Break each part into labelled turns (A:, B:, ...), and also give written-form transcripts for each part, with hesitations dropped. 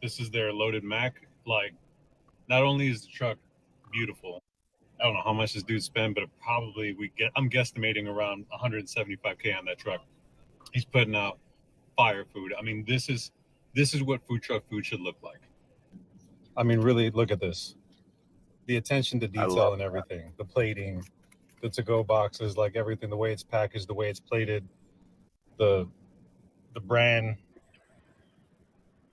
A: This is their loaded Mac. Like, not only is the truck beautiful, I don't know how much this dude spent, but I'm guesstimating around 175K on that truck. He's putting out fire food. I mean, this is what food truck food should look like. I mean, really, look at this. The attention to detail and everything, the plating, the to-go boxes, like everything, the way it's packaged, the way it's plated, the brand.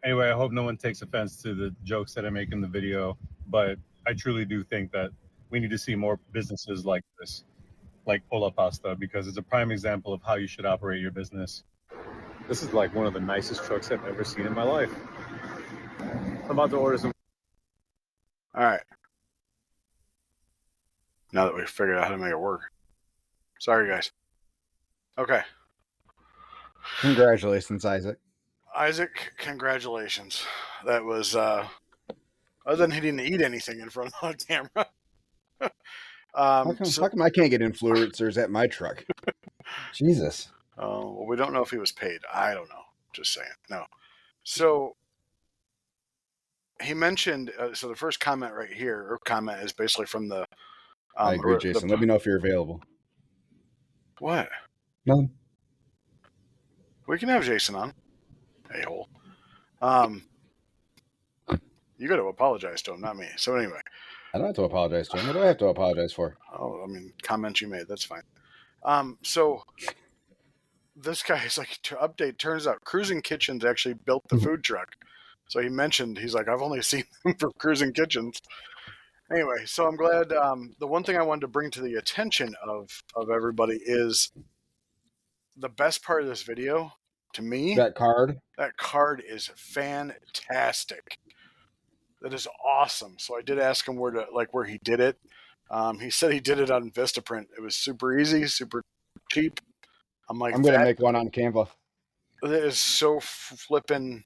A: Anyway, I hope no one takes offense to the jokes that I make in the video, but I truly do think that we need to see more businesses like this, like Pola Pasta, because it's a prime example of how you should operate your business. This is like one of the nicest trucks I've ever seen in my life. I'm about to order some.
B: All right. Now that we've figured out how to make it work. Sorry, guys. Okay.
C: Congratulations, Isaac.
B: Isaac, congratulations. That was, other than he didn't eat anything in front of the camera.
C: How come I can't get influencers at my truck? Jesus.
B: Well, we don't know if he was paid. I don't know. Just saying. No. So he mentioned, so the first comment right here, or comment is basically from the...
C: I agree, Jason. Let me know if you're available.
B: What?
C: Nothing.
B: We can have Jason on. A-hole. You got to apologize to him, not me. So anyway.
C: I don't have to apologize to him. What do I have to apologize for?
B: Oh, I mean, comments you made. That's fine. So this guy is like, to update, turns out Cruising Kitchens actually built the food truck. So he mentioned, he's like, I've only seen them from Cruising Kitchens. Anyway, so I'm glad. The one thing I wanted to bring to the attention of everybody is the best part of this video, to me.
C: That card?
B: That card is fantastic. That is awesome. So I did ask him where he did it. He said he did it on Vistaprint. It was super easy, super cheap. I'm going
C: to make one on Canva.
B: It is so flippin'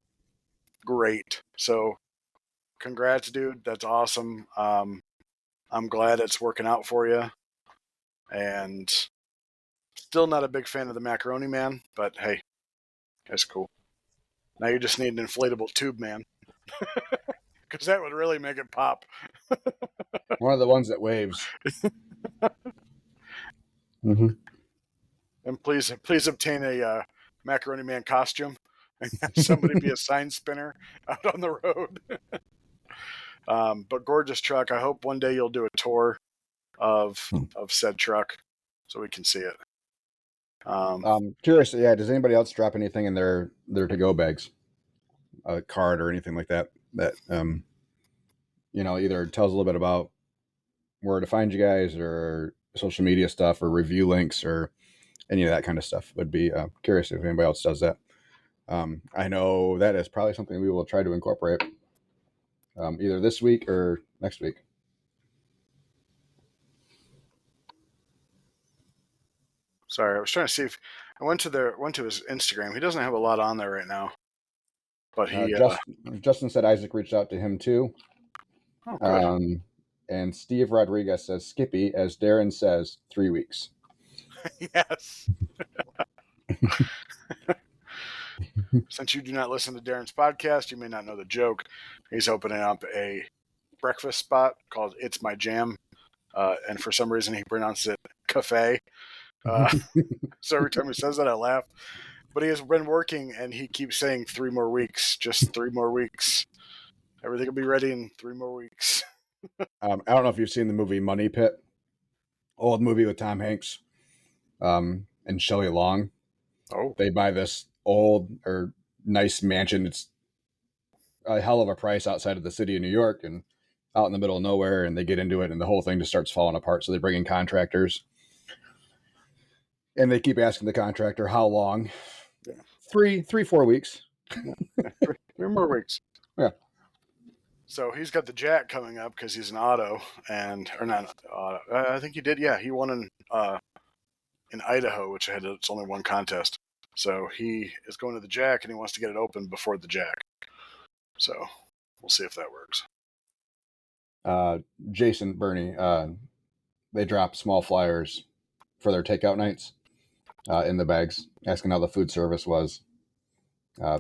B: great. So congrats, dude. That's awesome. I'm glad it's working out for you. And still not a big fan of the Macaroni Man, but hey, that's cool. Now you just need an inflatable tube man. Because that would really make it pop.
C: One of the ones that waves. Mm-hmm.
B: And please obtain a Macaroni Man costume and have somebody be a sign spinner out on the road. But gorgeous truck. I hope one day you'll do a tour of said truck so we can see it.
C: Curious, yeah, does anybody else drop anything in their to-go bags? A card or anything like that either tells a little bit about where to find you guys or social media stuff or review links or any of that kind of stuff. Would be curious if anybody else does that. I know that is probably something we will try to incorporate either this week or next week.
B: Sorry, I was trying to see if I went to his Instagram. He doesn't have a lot on there right now, but he
C: Justin said Isaac reached out to him too.
B: Oh, good.
C: And Steve Rodriguez says Skippy, as Darren says, 3 weeks.
B: Yes. Since you do not listen to Darren's podcast, you may not know the joke. He's opening up a breakfast spot called It's My Jam, and for some reason he pronounces it cafe. So every time he says that, I laugh. But he has been working, and he keeps saying 3 more weeks, just 3 more weeks. Everything will be ready in 3 more weeks.
C: I don't know if you've seen the movie Money Pit, old movie with Tom Hanks and Shelley Long.
B: Oh,
C: they buy this old or nice mansion. It's a hell of a price outside of the city of New York and out in the middle of nowhere, and they get into it, and the whole thing just starts falling apart. So they bring in contractors, and they keep asking the contractor how long.
B: Yeah.
C: 4 weeks.
B: Yeah, 3 more weeks.
C: Yeah.
B: So he's got the Jack coming up because he's an auto, or not auto. I think he did. Yeah, he won in Idaho, which it's only one contest. So he is going to the Jack, and he wants to get it open before the Jack. So we'll see if that works.
C: Jason, Bernie, they drop small flyers for their takeout nights in the bags, asking how the food service was,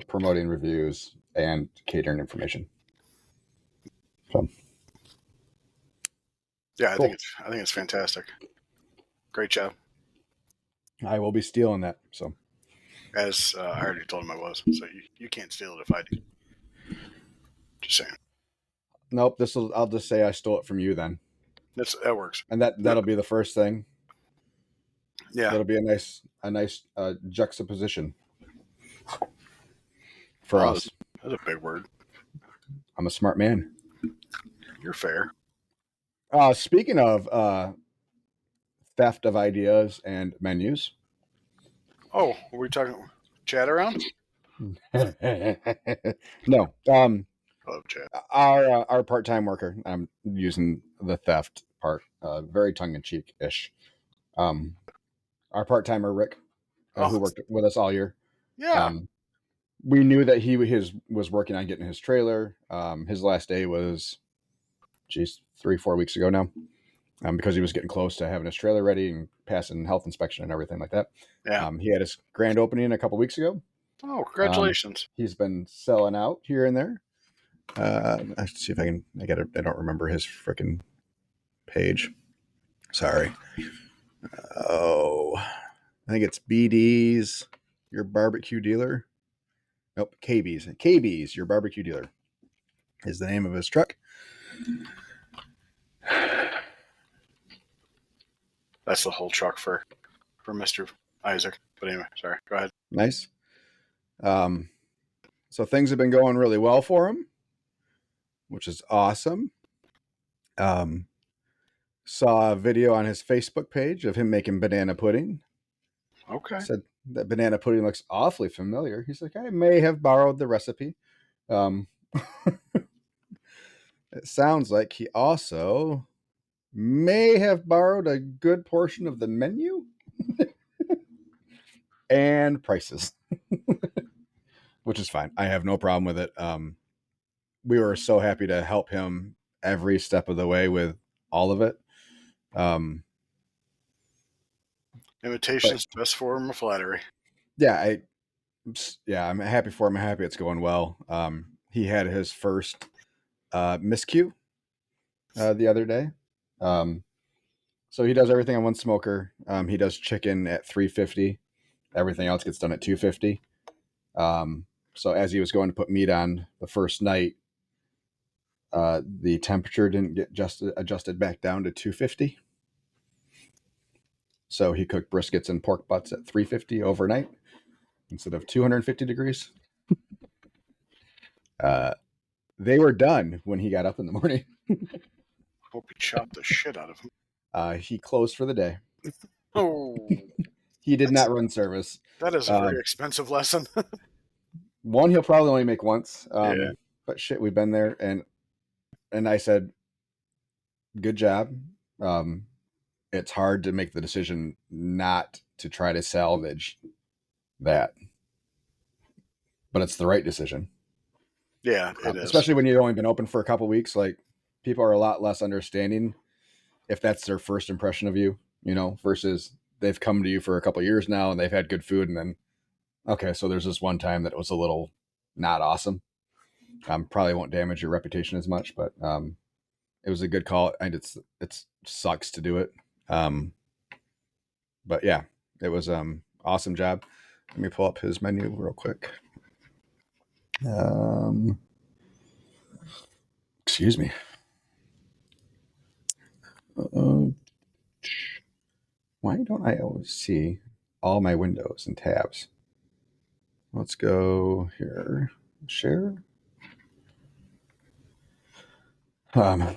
C: promoting reviews, and catering information. So
B: Yeah, I
C: cool.
B: think it's fantastic. Great job.
C: I will be stealing that. So
B: As I already told him I was, so you can't steal it if I do. Just saying.
C: nope. I'll just say I stole it from you then,
B: That works.
C: and that'll be the first thing.
B: Yeah.
C: That'll be a nice juxtaposition for us.
B: That's a big word.
C: I'm a smart man.
B: You're fair.
C: Speaking of theft of ideas and menus.
B: Oh, were we talking chat around?
C: No.
B: I love chat.
C: Our part-time worker. I'm using the theft part, very tongue-in-cheek ish. Our part-timer Rick, who worked with us all year.
B: Yeah.
C: We knew that he was working on getting his trailer. His last day was, 3-4 weeks ago now, because he was getting close to having his trailer ready and passing health inspection and everything like that.
B: Yeah.
C: He had his grand opening a couple weeks ago.
B: Oh, congratulations.
C: He's been selling out here and there. Let's see if I can. I don't remember his freaking page. Sorry. Oh, I think it's BD's, your barbecue dealer. Nope, KB's. KB's, your barbecue dealer, is the name of his truck.
B: That's the whole truck for Mr. Isaac. But anyway, sorry. Go ahead.
C: Nice. So things have been going really well for him, which is awesome. Saw a video on his Facebook page of him making banana pudding.
B: Okay.
C: Said that banana pudding looks awfully familiar. He's like, I may have borrowed the recipe. It sounds like he also may have borrowed a good portion of the menu and prices, which is fine. I have no problem with it. We were so happy to help him every step of the way with all of it.
B: Imitation's best form of flattery.
C: Yeah, I'm happy for him. I'm happy it's going well. He had his first miscue the other day. So he does everything on one smoker. He does chicken at 350. Everything else gets done at 250. So as he was going to put meat on the first night, the temperature didn't get adjusted back down to 250. So he cooked briskets and pork butts at 350 overnight instead of 250 degrees. They were done when he got up in the morning.
B: Hope you chopped the shit out of him.
C: He closed for the day.
B: Oh,
C: He did not run service.
B: that is a very expensive lesson.
C: One he'll probably only make once.
B: Yeah.
C: But shit, we've been there, and I said, good job. It's hard to make the decision not to try to salvage that, but it's the right decision.
B: Yeah, it is.
C: Especially when you've only been open for a couple weeks. Like, people are a lot less understanding if that's their first impression of you, versus they've come to you for a couple years now and they've had good food, and then, okay, so there's this one time that it was a little not awesome. Probably won't damage your reputation as much, but it was a good call, and it sucks to do it. But yeah, it was awesome job. Let me pull up his menu real quick. Excuse me. Why don't I always see all my windows and tabs? Let's go here. Share. So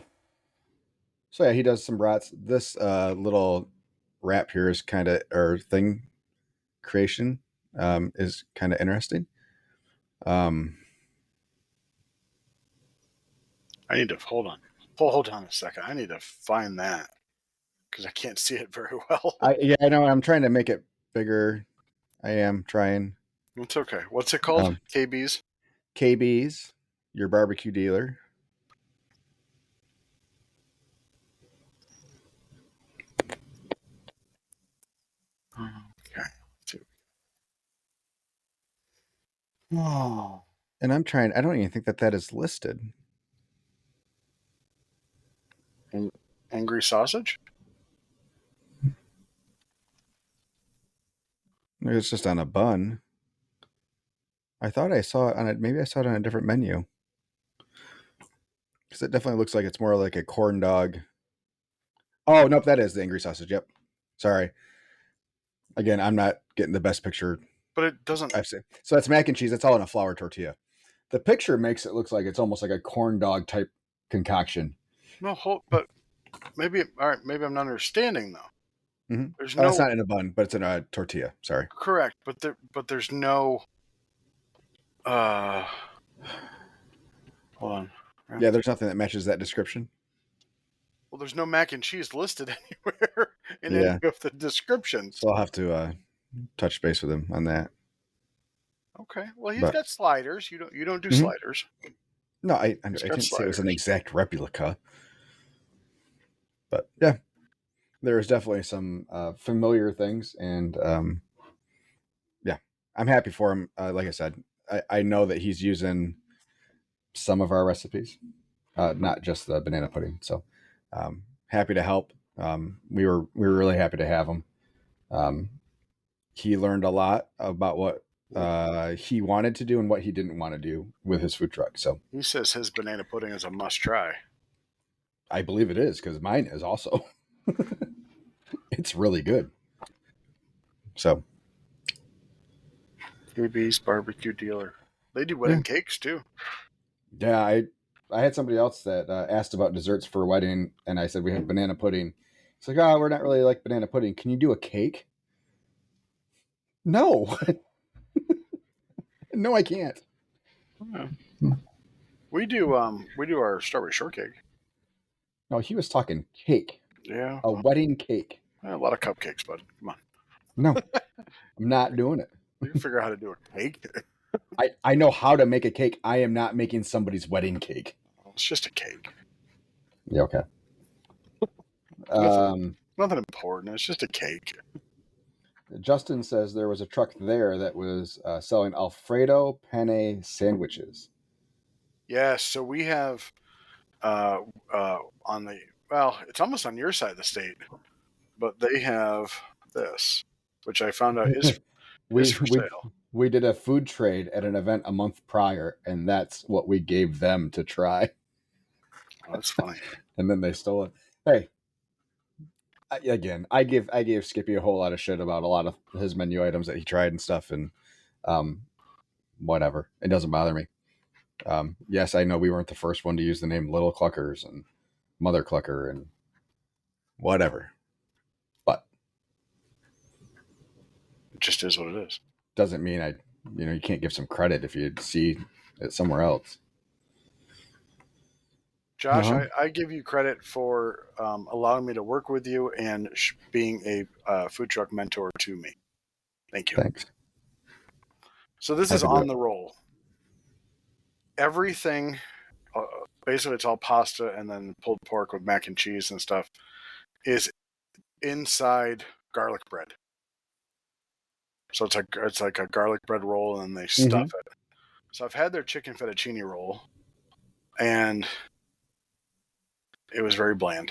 C: yeah, he does some brats. This little wrap here is kind of, or thing creation, is kind of interesting.
B: I need to hold on a second. I need to find that because I can't see it very well.
C: I know. I'm trying to make it bigger. I am trying.
B: It's okay. What's it called? KB's?
C: KB's, your barbecue dealer.
B: Okay. Let's see. Oh.
C: And I'm trying. I don't even think that is listed.
B: Angry sausage?
C: It's just on a bun. I thought I saw it on it. Maybe I saw it on a different menu. Because it definitely looks like it's more like a corn dog. Oh, nope, that is the angry sausage. Yep. Sorry. Again, I'm not getting the best picture
B: But it doesn't.
C: I've seen. So that's mac and cheese. It's all in a flour tortilla. The picture makes it look like it's almost like a corn dog type concoction.
B: No, but maybe, all right, maybe I'm not understanding, though.
C: Mm-hmm.
B: There's
C: Oh,
B: no.
C: it's not in a bun, but it's in a tortilla. Sorry.
B: Correct, but there's no. Hold on.
C: Yeah, there's nothing that matches that description.
B: Well, there's no mac and cheese listed anywhere in
C: Yeah.
B: any of the descriptions.
C: So I'll have to touch base with him on that.
B: Okay. Well, he's got sliders. You don't do
C: Mhm.
B: sliders.
C: No, I didn't say it was an exact replica. But yeah, there's definitely some familiar things, and yeah, I'm happy for him. Like I said, I know that he's using some of our recipes, not just the banana pudding. So happy to help. We were really happy to have him. He learned a lot about what he wanted to do and what he didn't want to do with his food truck. So
B: He says his banana pudding is a must try.
C: I believe it is, because mine is also. It's really good. So
B: BB's barbecue dealer. They do wedding cakes too.
C: yeah, I had somebody else that asked about desserts for a wedding, and I said we have banana pudding. It's like, oh, we're not really like banana pudding. Can you do a cake? No. No, I can't.
B: Yeah. We do our strawberry shortcake.
C: No, he was talking cake.
B: Yeah.
C: A wedding cake.
B: A lot of cupcakes, bud. Come on.
C: No, I'm not doing it.
B: We can figure out how to do a cake.
C: I know how to make a cake. I am not making somebody's wedding cake.
B: It's just a cake.
C: Yeah, okay.
B: Nothing important. It's just a cake.
C: Justin says there was a truck there that was selling Alfredo penne sandwiches.
B: Yes, so we have on the it's almost on your side of the state, but they have this, which I found out is for sale.
C: We did a food trade at an event a month prior, and that's what we gave them to try.
B: Oh, that's funny.
C: And then they stole it. Hey, I gave Skippy a whole lot of shit about a lot of his menu items that he tried and stuff, and whatever. It doesn't bother me. Yes, I know we weren't the first one to use the name Little Cluckers and Mother Clucker and whatever, but
B: it just is what it is.
C: Doesn't mean you can't give some credit if you see it somewhere else.
B: Josh, I give you credit for allowing me to work with you and being a food truck mentor to me. Thank you.
C: Thanks.
B: So this is on the roll. Everything, basically it's all pasta and then pulled pork with mac and cheese and stuff, is inside garlic bread. So it's like a garlic bread roll, and they stuff it. So I've had their chicken fettuccine roll, and it was very bland.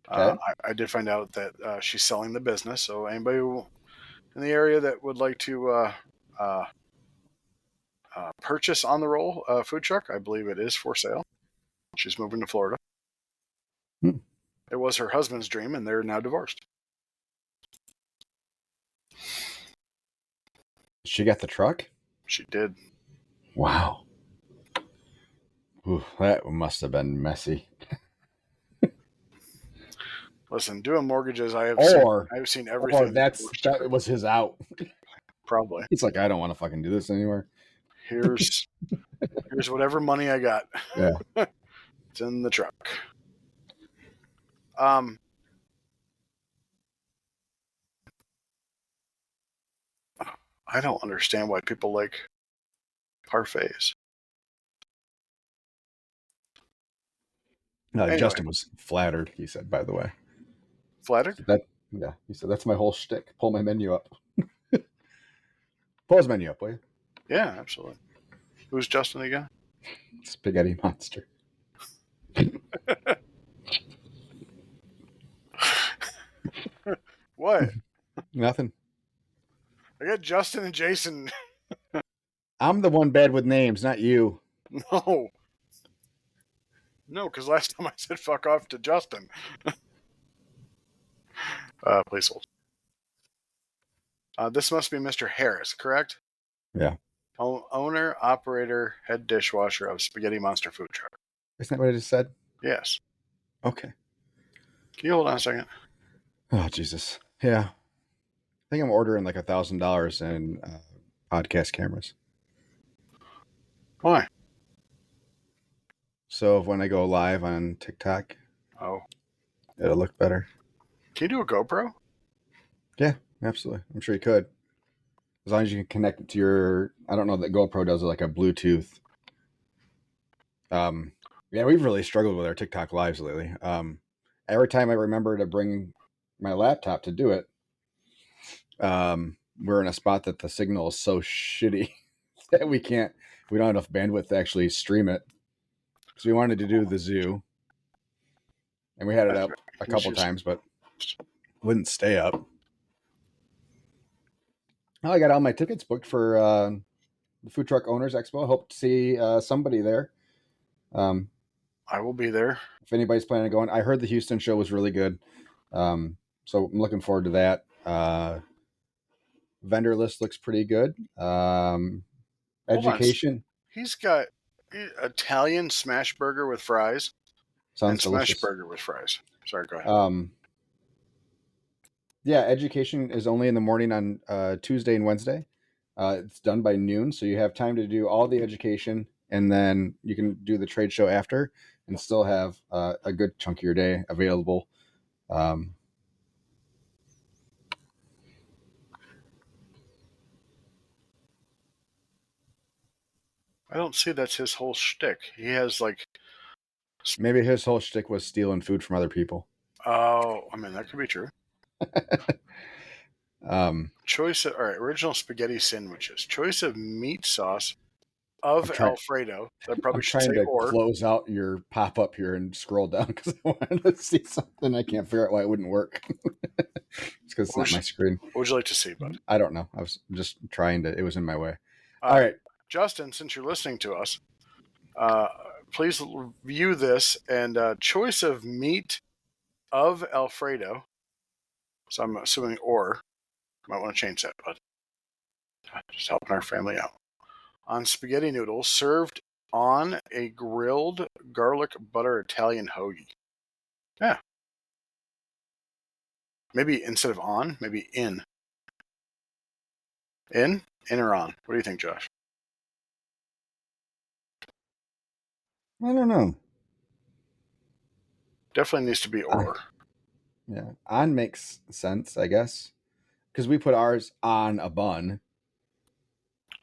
B: I did find out that she's selling the business, so anybody in the area that would like to purchase on the roll food truck, I believe it is for sale. She's moving to Florida. It was her husband's dream, and they're now divorced.
C: She got the truck?
B: She did.
C: Wow. Ooh, that must have been messy.
B: Listen, doing mortgages, I've seen everything.
C: Or that was his out.
B: Probably.
C: It's like, I don't want to fucking do this anymore.
B: Here's whatever money I got.
C: Yeah.
B: It's in the truck. I don't understand why people like parfaits.
C: Anyway. Justin was flattered, he said, by the way.
B: Flattered?
C: He said, that's my whole shtick. Pull my menu up. Pull his menu up, will you?
B: Yeah, absolutely. Who's Justin again?
C: Spaghetti Monster.
B: What?
C: Nothing.
B: I got Justin and Jason.
C: I'm the one bad with names, not you.
B: No. No, because last time I said fuck off to Justin. Please hold. This must be Mr. Harris, correct?
C: Yeah.
B: Owner, operator, head dishwasher of Spaghetti Monster Food Truck.
C: Isn't that what I just said?
B: Yes.
C: Okay.
B: Can you hold on a second?
C: Oh, Jesus. Yeah. I think I'm ordering like $1,000 in podcast cameras.
B: Why?
C: So when I go live on TikTok,
B: Oh.
C: it'll look better.
B: Can you do a GoPro?
C: Yeah, absolutely. I'm sure you could. As long as you can connect it to your, I don't know that GoPro does like a Bluetooth. Yeah, we've really struggled with our TikTok lives lately. Every time I remember to bring my laptop to do it, we're in a spot that the signal is so shitty that we don't have enough bandwidth to actually stream it. So we wanted to do the zoo, and we had it up a couple times, but wouldn't stay up. Oh, I got all my tickets booked for the Food Truck Owners Expo. I hope to see somebody there.
B: I will be there.
C: If anybody's planning on going, I heard the Houston show was really good. So I'm looking forward to that. Vendor list looks pretty good. Education.
B: He's got Italian smash burger with fries.
C: Sounds
B: and smash
C: delicious.
B: burger with fries. Sorry, go ahead.
C: Yeah, education is only in the morning on Tuesday and Wednesday. It's done by noon, so you have time to do all the education, and then you can do the trade show after and still have a good chunk of your day available.
B: I don't see that's his whole shtick. He has like...
C: Maybe his whole shtick was stealing food from other people.
B: Oh, I mean, that could be true. Choice of, all right, original spaghetti sandwiches. Choice of meat sauce of Alfredo. That probably
C: I'm
B: should
C: trying
B: say
C: to
B: or.
C: close out your pop-up here and scroll down because I wanted to see something. I can't figure out why it wouldn't work. It's because it's not my screen.
B: What would you like to see, bud?
C: I don't know. I was just trying to. It was in my way. All right.
B: Justin, since you're listening to us, please view this and choice of meat of Alfredo. So I'm assuming or. Might want to change that, bud. Just helping our family out. On spaghetti noodles served on a grilled garlic butter Italian hoagie. Yeah. Maybe instead of on, maybe in. In? In or on? What do you think, Josh?
C: I don't know.
B: Definitely needs to be or.
C: Yeah. On makes sense, I guess. Because we put ours on a bun.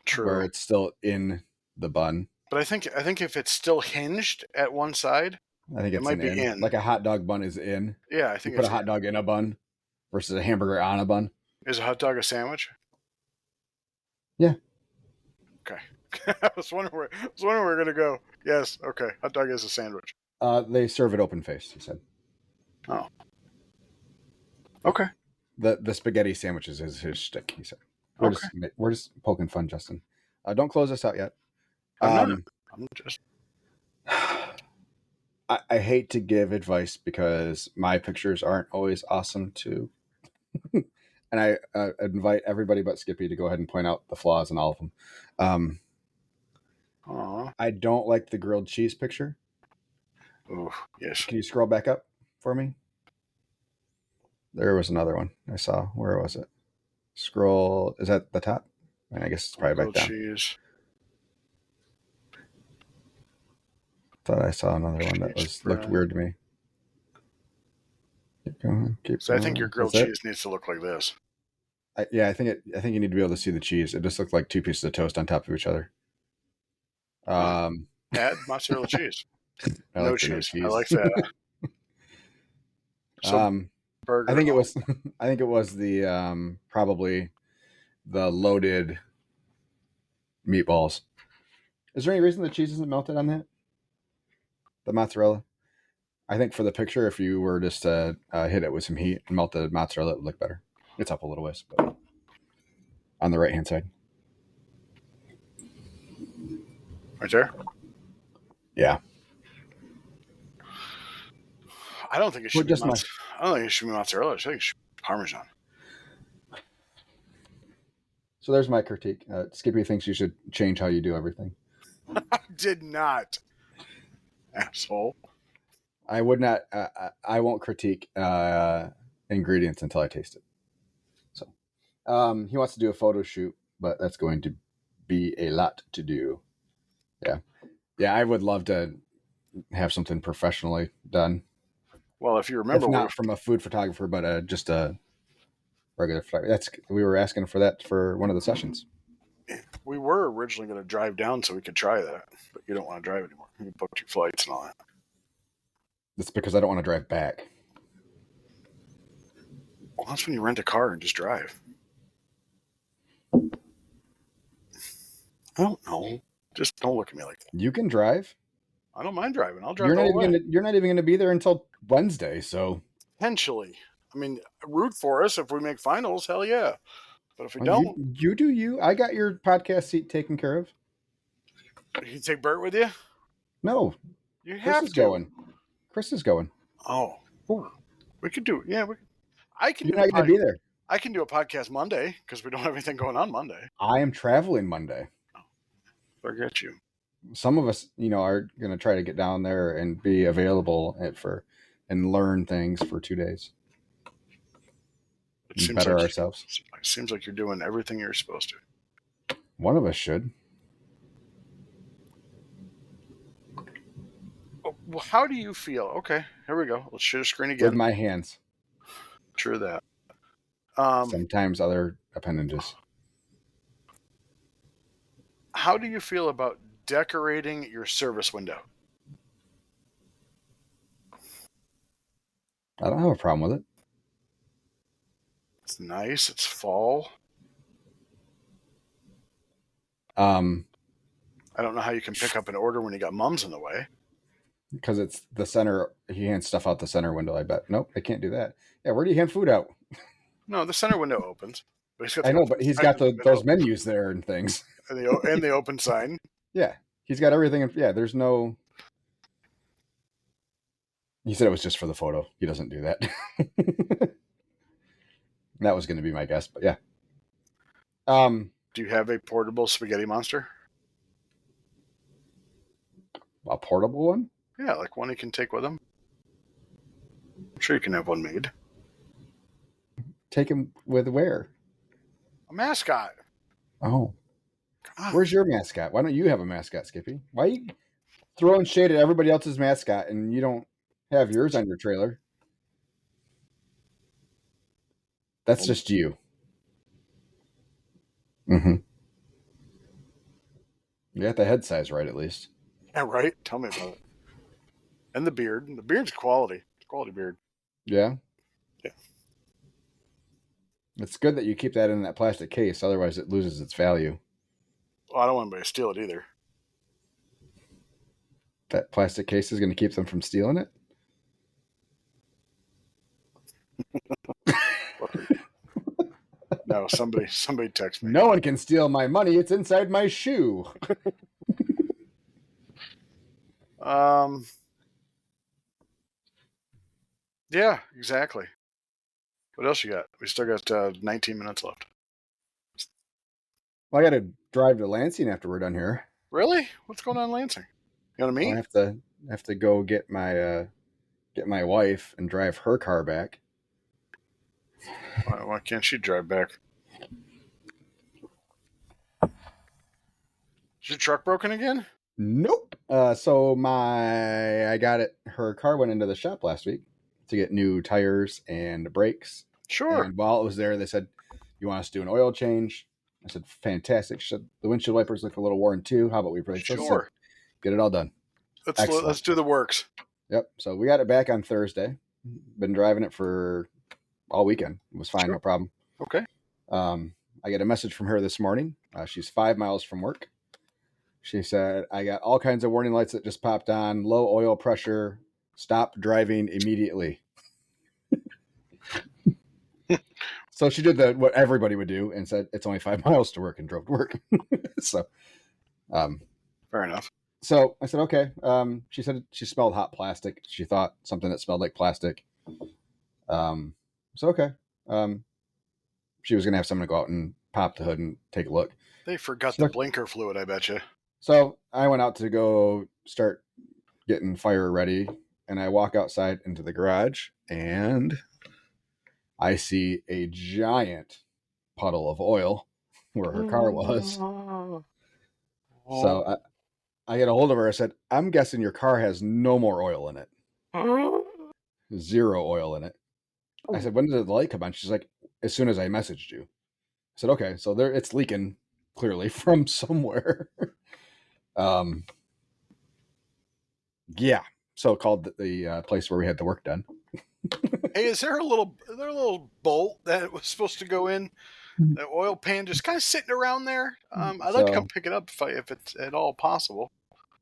B: True.
C: Where it's still in the bun.
B: But I think if it's still hinged at one side,
C: I think it might be in. Like a hot dog bun is in.
B: Yeah, I think
C: you put a hot dog in a bun versus a hamburger on a bun.
B: Is a hot dog a sandwich?
C: Yeah.
B: Okay. I was wondering where we're gonna go. Yes. Okay. Hot dog is a sandwich.
C: They serve it open faced. He said.
B: Oh. Okay.
C: The spaghetti sandwiches is his shtick. He said. We're just poking fun, Justin. Don't close us out yet.
B: I'm just.
C: I hate to give advice because my pictures aren't always awesome too. And I invite everybody but Skippy to go ahead and point out the flaws in all of them. I don't like the grilled cheese picture.
B: Oh, yes.
C: Can you scroll back up for me? There was another one I saw. Where was it? Scroll. Is that the top? I guess it's probably back down.
B: Cheese.
C: Thought I saw another one that looked weird to me. Keep going.
B: I think your grilled cheese needs to look like this.
C: I think you need to be able to see the cheese. It just looked like two pieces of toast on top of each other.
B: Add mozzarella cheese.
C: No cheese.
B: I like that.
C: Burger. I think it was the probably the loaded meatballs. Is there any reason the cheese isn't melted on that? The mozzarella? I think for the picture, if you were just to hit it with some heat and melt the mozzarella, it would look better. It's up a little ways, but on the right-hand side.
B: Right there?
C: Yeah.
B: I don't think it should be
C: just
B: I don't think it should be mozzarella. I think it should be Parmesan.
C: So there's my critique. Skippy thinks you should change how you do everything.
B: I did not. Asshole.
C: I would not. I won't critique ingredients until I taste it. So he wants to do a photo shoot, but that's going to be a lot to do. Yeah. I would love to have something professionally done.
B: Well, if you remember,
C: if not from a food photographer, but just a regular photographer. We were asking for that for one of the sessions.
B: We were originally going to drive down so we could try that, but you don't want to drive anymore. You booked your flights and all that.
C: That's because I don't want to drive back.
B: Well, that's when you rent a car and just drive. I don't know. Just don't look at me like that.
C: You can drive.
B: I don't mind driving. I'll drive.
C: You're not even going to be there until Wednesday, so
B: potentially. I mean, root for us if we make finals. Hell yeah! But if we
C: well,
B: don't,
C: you do you. I got your podcast seat taken care of.
B: You take Bert with you?
C: No,
B: you
C: Chris
B: have
C: is
B: to.
C: going. Chris is going.
B: Oh, we could do. Yeah, I can.
C: You're not going to be there.
B: I can do a podcast Monday because we don't have anything going on Monday.
C: I am traveling Monday.
B: Oh, forget you.
C: Some of us, are going to try to get down there and be available and learn things for 2 days.
B: It
C: better ourselves.
B: It seems like you're doing everything you're supposed to.
C: One of us should.
B: Well, how do you feel? Okay, here we go. Let's share the screen again.
C: With my hands.
B: True that.
C: Sometimes other appendages.
B: How do you feel about decorating your service window?
C: I don't have a problem with it.
B: It's nice. It's fall.
C: I
B: don't know how you can pick up an order when you got mums in the way.
C: Because it's the center. He hands stuff out the center window, I bet. Nope, I can't do that. Yeah, where do you hand food out?
B: No, the center window opens.
C: But he's got those menus there and things.
B: And the open sign.
C: Yeah, he's got everything. There's no... He said it was just for the photo. He doesn't do that. That was going to be my guess, but yeah.
B: Do you have a portable spaghetti monster?
C: A portable one?
B: Yeah, like one you can take with him. I'm sure you can have one made.
C: Take him with where?
B: A mascot.
C: Oh.
B: God.
C: Where's your mascot? Why don't you have a mascot, Skippy? Why are you throwing shade at everybody else's mascot and you don't have yours on your trailer? That's just you. Mm-hmm. You got the head size right, at least.
B: Yeah, right? Tell me about it. And the beard. The beard's quality. It's a quality beard.
C: Yeah?
B: Yeah.
C: It's good that you keep that in that plastic case, otherwise it loses its value.
B: Well, I don't want anybody to steal it either.
C: That plastic case is going to keep them from stealing it?
B: No, somebody text me.
C: No one can steal my money. It's inside my shoe.
B: Yeah, exactly. What else you got? We still got 19 minutes left.
C: Well, I got to drive to Lansing after we're done here.
B: Really? What's going on in Lansing? You know what I mean?
C: I have to go get my wife and drive her car back.
B: Why can't she drive back? Is your truck broken again?
C: Nope. So her car went into the shop last week to get new tires and brakes.
B: Sure.
C: And while it was there, they said, "You want us to do an oil change?" I said, "Fantastic." She said, "The windshield wipers look a little worn too. How about we replace those?"
B: Sure.
C: Get it all done.
B: Let's do the works.
C: Yep. So we got it back on Thursday. Been driving it for all weekend. It was fine.
B: Sure.
C: No problem.
B: Okay.
C: I get a message from her this morning. She's 5 miles from work. She said, I got all kinds of warning lights that just popped on. Low oil pressure. Stop driving immediately. So she did what everybody would do and said, it's only 5 miles to work, and drove to work. So,
B: Fair enough.
C: so I said, okay. She said she smelled hot plastic. She thought something that smelled like plastic. So, okay. She was going to have someone go out and pop the hood and take a look.
B: They forgot
C: So,
B: the blinker fluid, I bet you.
C: so I went out to go start getting fire ready, and I walk outside into the garage, and I see a giant puddle of oil where her car was. So I get a hold of her. I said, I'm guessing your car has no more oil in it. 0 oil in it. I said, when did the light come on? She's like, as soon as I messaged you. I said, okay, so there it's leaking clearly from somewhere. Yeah. So called the place where we had the work done.
B: Hey, is there a little bolt that was supposed to go in? The oil pan just kind of sitting around there. I'd like to come pick it up if it's at all possible.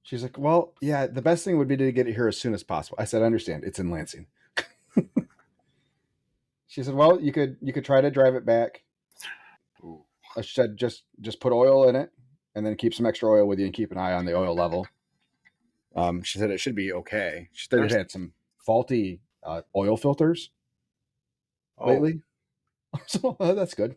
C: She's like, well, yeah, the best thing would be to get it here as soon as possible. I said, I understand. It's in Lansing. She said, well, you could try to drive it back.
B: Ooh.
C: I said, just put oil in it and then keep some extra oil with you and keep an eye on the oil level. She said it should be okay. She said it had some faulty oil filters lately. So that's good.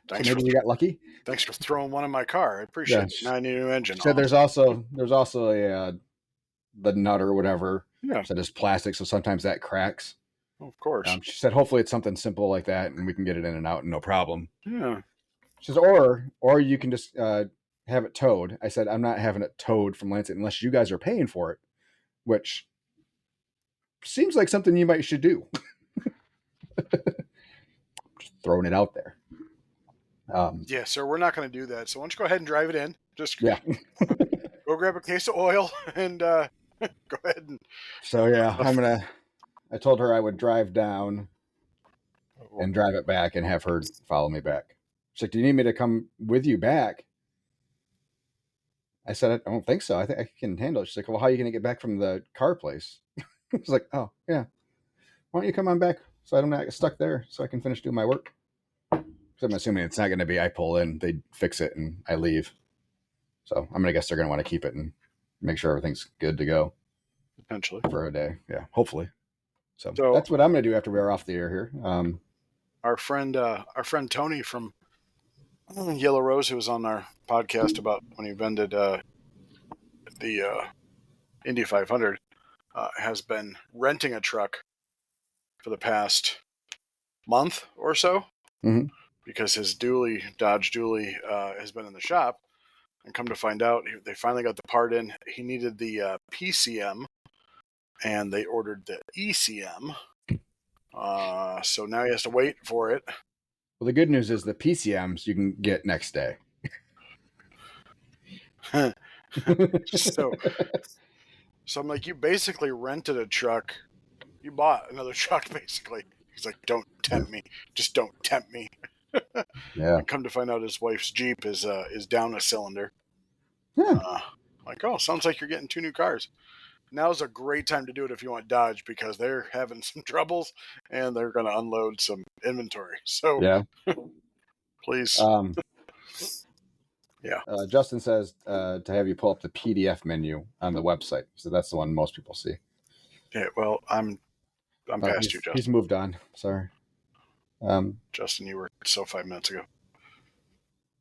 B: Thanks
C: so maybe you got lucky.
B: Thanks for throwing one in my car. I appreciate it. Now I need a new engine.
C: She said there's also a the nut or whatever.
B: Yeah.
C: So it's plastic, so sometimes that cracks.
B: Of course.
C: She said hopefully it's something simple like that, and we can get it in and out, and no problem.
B: Yeah.
C: She says, or you can just have it towed. I said, I'm not having it towed from Lansing unless you guys are paying for it, which seems like something you might should do. Just throwing it out there.
B: Yeah, sir, we're not going to do that. So why don't you go ahead and drive it in? Just
C: yeah.
B: Go grab a case of oil and go ahead and.
C: So yeah, I told her I would drive down and drive it back and have her follow me back. She's like, do you need me to come with you back? I said, I don't think so. I think I can handle it. She's like, well, how are you going to get back from the car place? I was like, oh, yeah. Why don't you come on back so I'm not stuck there so I can finish doing my work? Because I'm assuming it's not going to be I pull in, they fix it, and I leave. So I'm going to guess they're going to want to keep it and make sure everything's good to go.
B: Potentially.
C: For a day. Yeah, hopefully. So that's what I'm going to do after we're off the air here.
B: Our friend Tony from Yellow Rose, who was on our podcast about when he vended the Indy 500, has been renting a truck for the past month or so because his Dodge Dually has been in the shop, and come to find out, they finally got the part in. He needed the PCM, and they ordered the ECM. So now he has to wait for it.
C: Well, the good news is the PCMs you can get next day.
B: So I'm like, you basically rented a truck. You bought another truck, basically. He's like, don't tempt me. Just don't tempt me.
C: Yeah.
B: And come to find out, his wife's Jeep is down a cylinder.
C: Yeah.
B: Like, oh, sounds like you're getting 2 new cars. Now's a great time to do it if you want Dodge, because they're having some troubles and they're going to unload some inventory. So,
C: yeah.
B: Please. Yeah.
C: Justin says to have you pull up the PDF menu on the website. So that's the one most people see.
B: Yeah. Well, I'm past you, Justin.
C: He's moved on. Sorry.
B: Justin, you were so 5 minutes ago.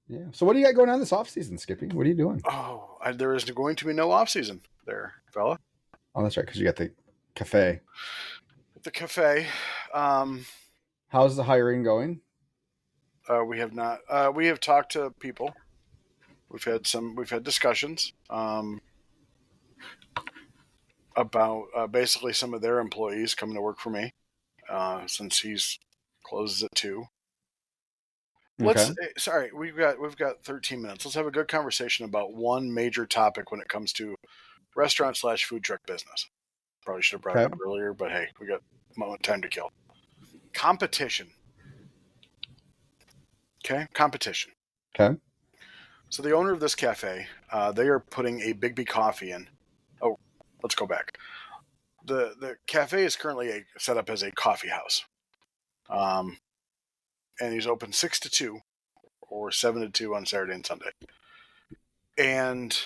C: Yeah. So what do you got going on this off season, Skippy? What are you doing?
B: Oh, there is going to be no off season there, fella.
C: Oh, that's right, because you got the cafe.
B: The cafe.
C: How's the hiring going?
B: We have not. We have talked to people. We've had discussions about basically some of their employees coming to work for me, since he's closes at 2.
C: Okay.
B: Sorry, we've got 13 minutes. Let's have a good conversation about one major topic when it comes to restaurant/food truck business. Probably should have brought it up earlier, but hey, we got a moment time to kill. Competition. Okay, competition.
C: Okay.
B: So the owner of this cafe, they are putting a Big B coffee in. Oh, let's go back. The cafe is currently set up as a coffee house, and he's open 6 to 2 or 7 to 2 on Saturday and Sunday. And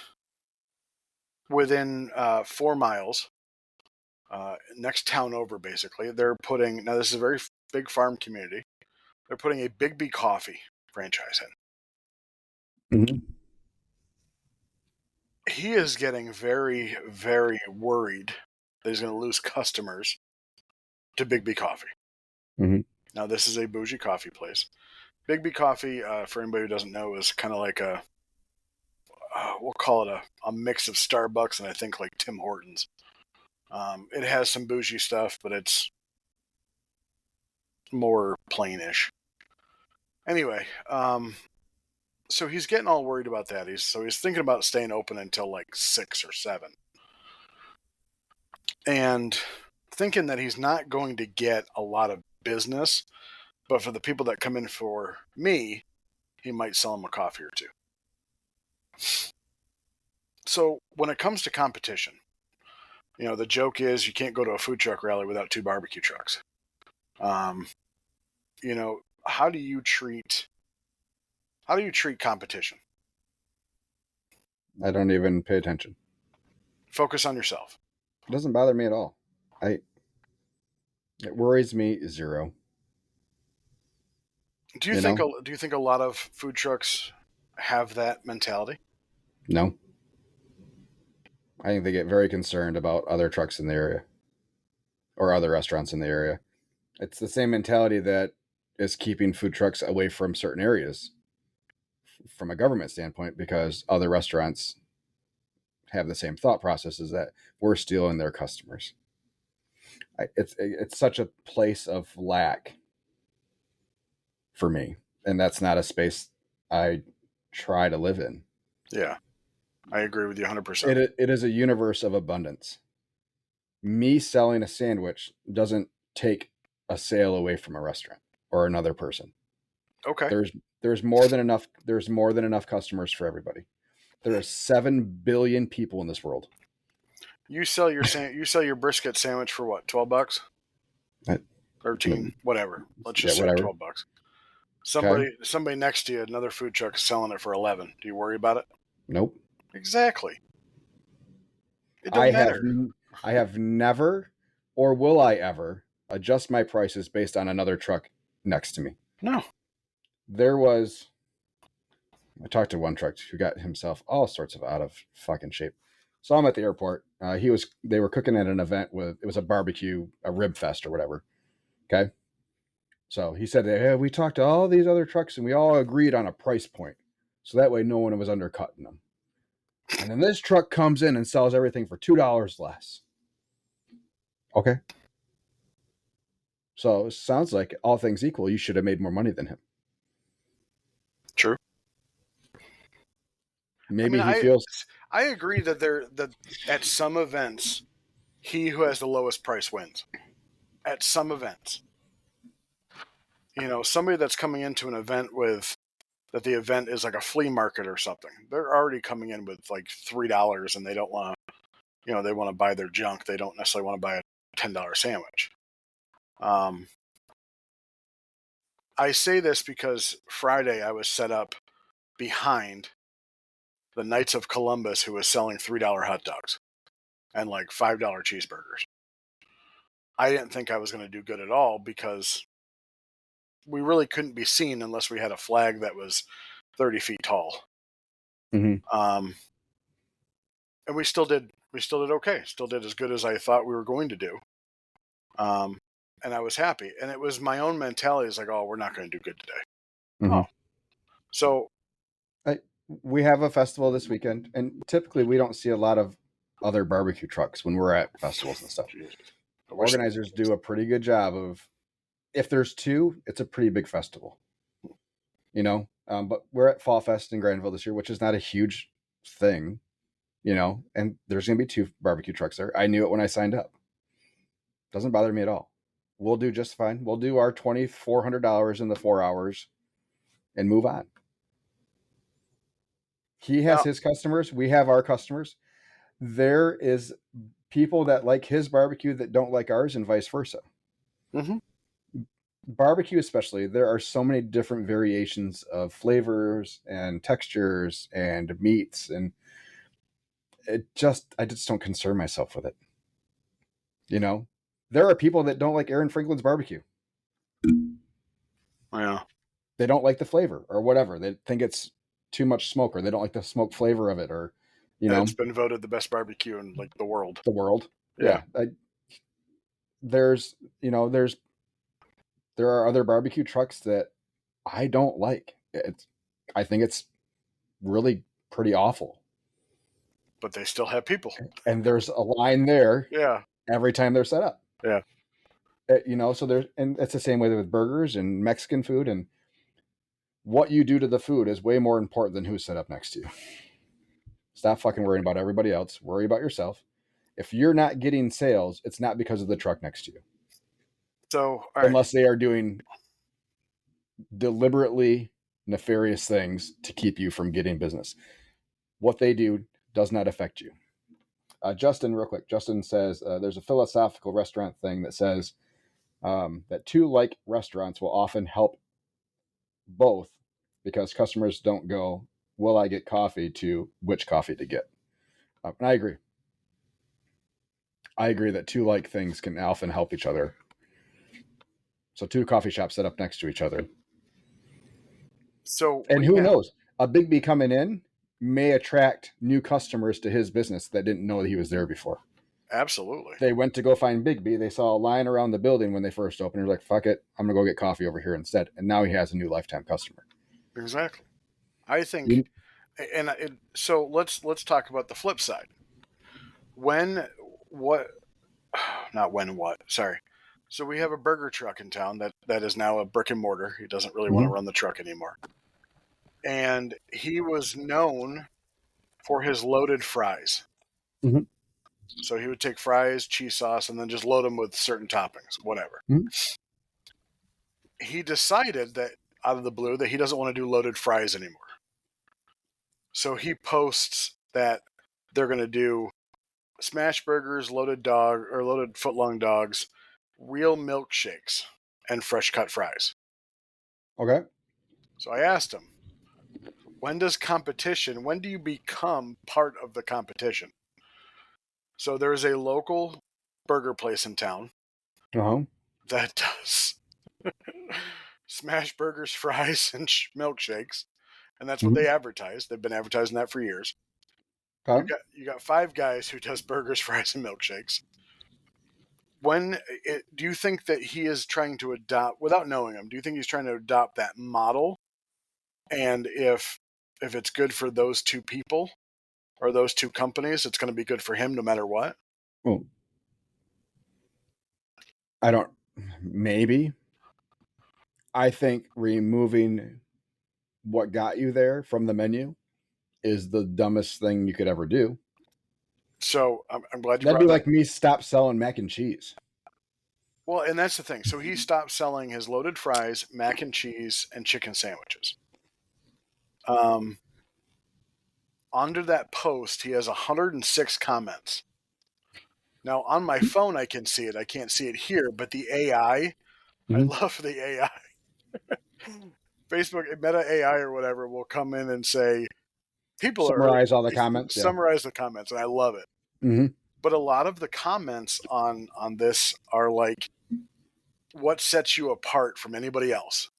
B: within 4 miles, next town over, basically, they're putting, now this is a very big farm community, they're putting a Big B coffee franchise in.
C: Mm-hmm.
B: He is getting very, very worried that he's going to lose customers to Big B Coffee.
C: Mm-hmm.
B: Now, this is a bougie coffee place. Big B Coffee, for anybody who doesn't know, is kind of like we'll call it a mix of Starbucks and I think like Tim Hortons. It has some bougie stuff, but it's more plainish. Anyway, so he's getting all worried about that. He's thinking about staying open until like 6 or 7. And thinking that he's not going to get a lot of business, but for the people that come in for me, he might sell them a coffee or two. So when it comes to competition, the joke is you can't go to a food truck rally without 2 barbecue trucks. How do you treat competition?
C: I don't even pay attention.
B: Focus on yourself.
C: It doesn't bother me at all. It worries me zero.
B: Do you think a lot of food trucks have that mentality?
C: No. I think they get very concerned about other trucks in the area or other restaurants in the area. It's the same mentality that is keeping food trucks away from certain areas from a government standpoint, because other restaurants have the same thought processes that we're stealing their customers. It's such a place of lack for me, and that's not a space I try to live in.
B: Yeah, I agree with you 100%.
C: It is a universe of abundance. Me selling a sandwich doesn't take a sale away from a restaurant or another person.
B: Okay.
C: There's more than enough. There's more than enough customers for everybody. There are 7 billion people in this world.
B: You sell your brisket sandwich for what? $12? 13, whatever. Let's just say
C: whatever.
B: $12. Somebody next to you, another food truck is selling it for 11. Do you worry about it?
C: Nope.
B: Exactly. It don't matter.
C: I have never, or will I ever, adjust my prices based on another truck next to me.
B: No.
C: I talked to one truck who got himself all sorts of out of fucking shape. Saw him at the airport. They were cooking at an event it was a barbecue, a rib fest or whatever. Okay. So he said, hey, we talked to all these other trucks and we all agreed on a price point. So that way no one was undercutting them. And then this truck comes in and sells everything for $2 less. Okay. So it sounds like, all things equal, you should have made more money than him.
B: True.
C: Maybe he feels.
B: I agree that at some events, he who has the lowest price wins. At some events, somebody that's coming into an event that the event is like a flea market or something. They're already coming in with like $3, and they don't want to, they want to buy their junk. They don't necessarily want to buy a $10 sandwich. I say this because Friday I was set up behind the Knights of Columbus, who was selling $3 hot dogs and like $5 cheeseburgers. I didn't think I was going to do good at all because we really couldn't be seen unless we had a flag that was 30 feet tall.
C: Mm-hmm.
B: And we still did okay. Still did as good as I thought we were going to do. And I was happy. And it was my own mentality is like, oh, we're not going to do good today.
C: Mm-hmm.
B: Oh. So
C: we have a festival this weekend, and typically we don't see a lot of other barbecue trucks when we're at festivals and stuff. Organizers do a pretty good job of, if there's 2, it's a pretty big festival. But we're at Fall Fest in Granville this year, which is not a huge thing, and there's going to be 2 barbecue trucks there. I knew it when I signed up. Doesn't bother me at all. We'll do just fine. We'll do our $2,400 in the 4 hours and move on. He has
B: Now-
C: his customers. We have our customers. There is people that like his barbecue that don't like ours, and vice versa.
B: Mm-hmm.
C: Barbecue, especially, there are so many different variations of flavors and textures and meats, and I just don't concern myself with it. You know, there are people that don't like Aaron Franklin's barbecue.
B: Yeah.
C: They don't like the flavor or whatever. They think it's too much smoke, or they don't like the smoke flavor of it, or
B: It's been voted the best barbecue in like the world.
C: the world.
B: Yeah.
C: There's there are other barbecue trucks that I don't like. I think it's really pretty awful.
B: But they still have people.
C: And there's a line there
B: Yeah.
C: every time they're set up.
B: Yeah.
C: So there's, and it's the same way with burgers and Mexican food, and what you do to the food is way more important than who's set up next to you. Stop fucking worrying about everybody else. Worry about yourself. If you're not getting sales, it's not because of the truck next to you.
B: So, all right.
C: Unless they are doing deliberately nefarious things to keep you from getting business. What they do does not affect you. Justin, real quick. Justin says there's a philosophical restaurant thing that says that two like restaurants will often help both, because customers don't go, will I get coffee, to which coffee to get. And I agree. I agree that two like things can often help each other. So two coffee shops set up next to each other.
B: So,
C: And who knows? A Big B coming in may attract new customers to his business that didn't know that he was there before.
B: Absolutely.
C: They went to go find Big B. They saw a line around the building when they first opened. They're like, fuck it, I'm going to go get coffee over here instead. And now he has a new lifetime customer.
B: Exactly. I think, so let's talk about the flip side. Sorry. So we have a burger truck in town that is now a brick and mortar. He doesn't really want to run the truck anymore. And he was known for his loaded fries.
C: Mm-hmm.
B: So he would take fries, cheese sauce, and then just load them with certain toppings, whatever.
C: Mm-hmm.
B: He decided that out of the blue that he doesn't want to do loaded fries anymore. So he posts that they're going to do smash burgers, loaded footlong dogs, real milkshakes, and fresh cut fries.
C: Okay.
B: So I asked him, when do you become part of the competition? So there is a local burger place in town that does smash burgers, fries, and milkshakes. And that's what they advertise. They've been advertising that for years.
C: Okay.
B: You got five guys who does burgers, fries, and milkshakes. Do you think that he is trying to adopt, without knowing him, do you think he's trying to adopt that model? And if it's good for those two people or those two companies, it's going to be good for him no matter what?
C: Well, maybe. I think removing what got you there from the menu is the dumbest thing you could ever do.
B: So I'm glad you
C: That'd
B: brought
C: be
B: that.
C: like me stop selling mac and cheese.
B: Well, and that's the thing. So he stopped selling his loaded fries, mac and cheese, and chicken sandwiches. Under that post, he has 106 comments. Now, on my phone, I can see it. I can't see it here, but the AI, I love the AI. Facebook, Meta AI or whatever, will come in and say,
C: Summarize all the comments.
B: Summarize the comments, and I love it.
C: Mm-hmm.
B: But a lot of the comments on this are like, what sets you apart from anybody else?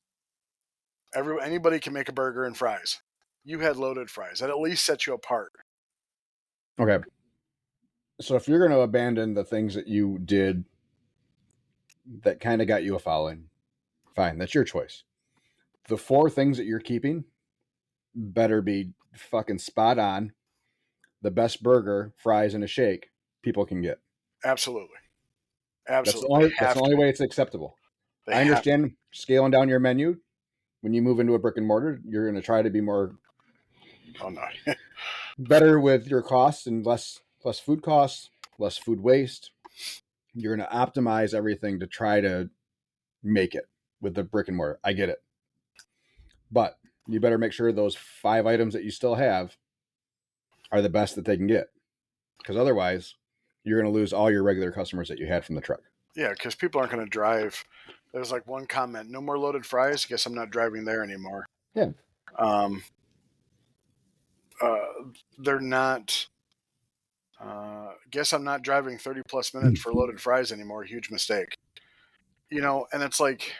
B: Anybody can make a burger and fries. You had loaded fries. That at least sets you apart.
C: Okay. So if you're going to abandon the things that you did that kind of got you a following, fine, that's your choice. The four things that you're keeping better be fucking spot on. The best burger, fries, and a shake people can get.
B: Absolutely.
C: That's the only way it's acceptable. I understand scaling down your menu. When you move into a brick and mortar, you're going to try to be more better with your costs and less food costs, less food waste. You're going to optimize everything to try to make it with the brick and mortar. I get it. But you better make sure those 5 items that you still have are the best that they can get. Because otherwise, you're going to lose all your regular customers that you had from the truck.
B: Yeah, because people aren't going to drive. There's like one comment: "No more loaded fries." Guess I'm not driving there anymore.
C: Yeah.
B: Um, they're not. Guess I'm not driving 30 plus minutes for loaded fries anymore. Huge mistake. You know, and it's like,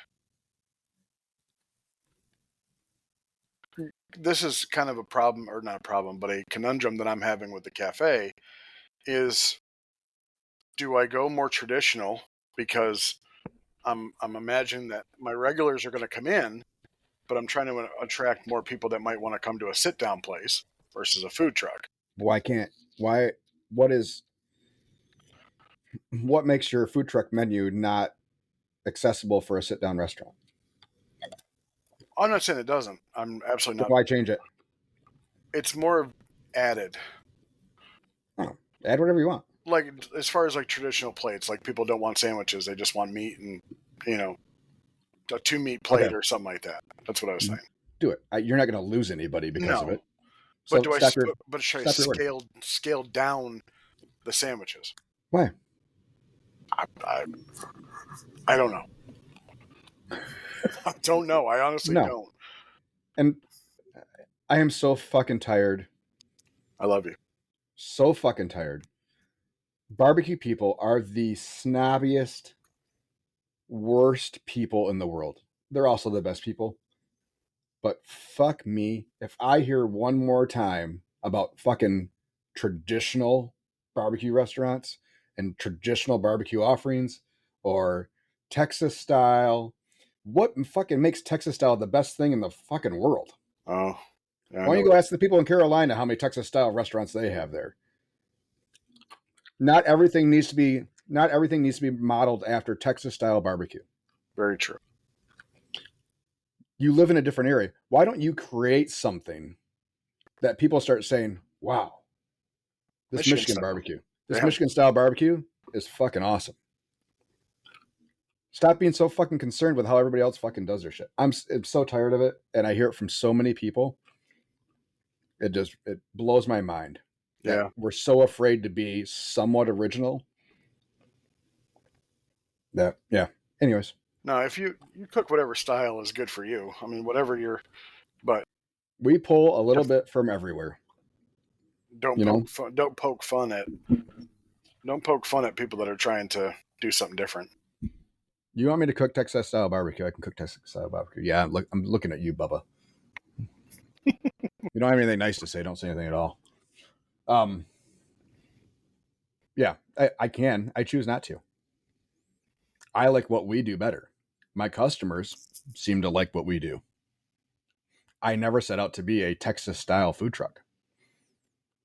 B: this is kind of a problem, or not a problem, but a conundrum that I'm having with the cafe is, do I go more traditional because I'm imagining that my regulars are going to come in, but I'm trying to attract more people that might want to come to a sit down place versus a food truck.
C: What makes your food truck menu not accessible for a sit down restaurant?
B: I'm not saying it doesn't. I'm absolutely not.
C: Why change it?
B: It's more added.
C: Oh, add whatever you want.
B: Like, as far as like traditional plates, like people don't want sandwiches. They just want meat and, you know, a 2 meat plate or something like that. That's what I was saying.
C: Do it. You're not going to lose anybody because of it. So
B: But do
C: stop
B: but should I
C: stop your order.
B: scale down the sandwiches?
C: Why?
B: I don't know. I don't know. I honestly don't.
C: And I am so fucking tired.
B: I love you.
C: So fucking tired. Barbecue people are the snobbiest, worst people in the world. They're also the best people. But fuck me, if I hear one more time about fucking traditional barbecue restaurants and traditional barbecue offerings or Texas style, what fucking makes Texas style the best thing in the fucking world?
B: Oh, yeah,
C: Why don't you go ask the people in Carolina how many Texas style restaurants they have there? Not everything needs to be modeled after Texas style barbecue.
B: Very true.
C: You live in a different area. Why don't you create something that people start saying, wow, this Michigan barbecue, this Michigan style barbecue is fucking awesome. Stop being so fucking concerned with how everybody else fucking does their shit. I'm so tired of it. And I hear it from so many people. It blows my mind.
B: Yeah.
C: We're so afraid to be somewhat original. Yeah. Anyways.
B: No, if you cook whatever style is good for you. I mean, whatever but
C: we pull a little bit from everywhere.
B: Don't poke fun at people that are trying to do something different.
C: You want me to cook Texas style barbecue? I can cook Texas style barbecue. Yeah, I'm looking at you, Bubba. You don't have anything nice to say. Don't say anything at all. Yeah, I can. I choose not to. I like what we do better. My customers seem to like what we do. I never set out to be a Texas style food truck.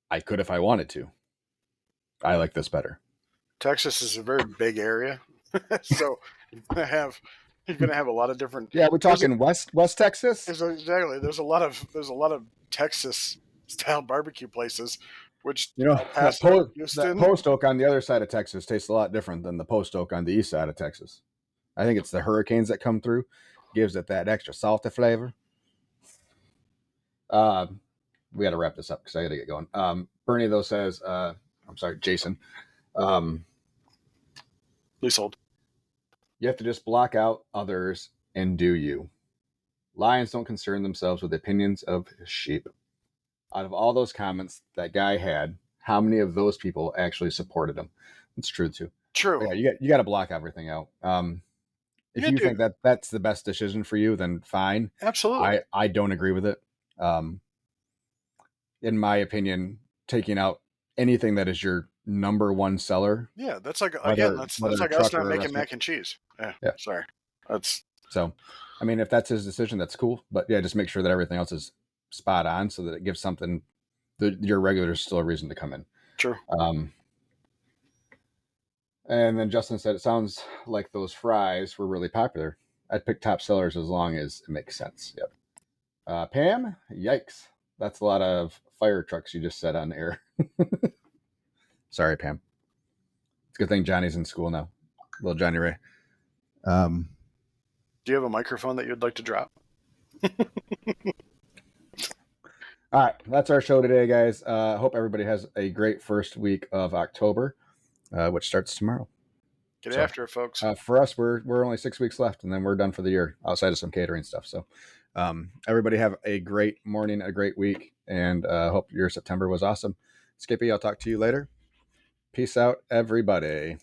C: I could if I wanted to. I like this better.
B: Texas is a very big area, so you're gonna have a lot of different.
C: Yeah, we're talking West Texas.
B: Exactly. There's a lot of Texas style barbecue places, which
C: that post oak on the other side of Texas tastes a lot different than the post oak on the east side of Texas. I think it's the hurricanes that come through, gives it that extra salty flavor. We got to wrap this up because I got to get going. Bernie though says, I'm sorry, Jason.
B: Please hold.
C: You have to just block out others and do you. Lions don't concern themselves with the opinions of sheep. Out of all those comments that guy had, how many of those people actually supported him? It's true too.
B: True.
C: But yeah, you got to block everything out. If you think that that's the best decision for you, then fine.
B: Absolutely.
C: I don't agree with it. In my opinion, taking out anything that is your number one seller.
B: Yeah, that's like that's like us not making mac and cheese. Yeah. Sorry.
C: So, I mean, if that's his decision, that's cool. But yeah, just make sure that everything else is spot on so that it gives something your regulars still a reason to come in.
B: True.
C: And then Justin said, it sounds like those fries were really popular. I'd pick top sellers as long as it makes sense. Yep. Pam, yikes. That's a lot of fire trucks you just said on air. Sorry, Pam. It's a good thing Johnny's in school now. Little Johnny Ray.
B: Do you have a microphone that you'd like to drop?
C: All right, that's our show today, guys. Hope everybody has a great first week of October, which starts tomorrow.
B: Get
C: So,
B: after it, folks.
C: For us, we're only 6 weeks left, and then we're done for the year outside of some catering stuff. So everybody have a great morning, a great week, and hope your September was awesome. Skippy, I'll talk to you later. Peace out, everybody.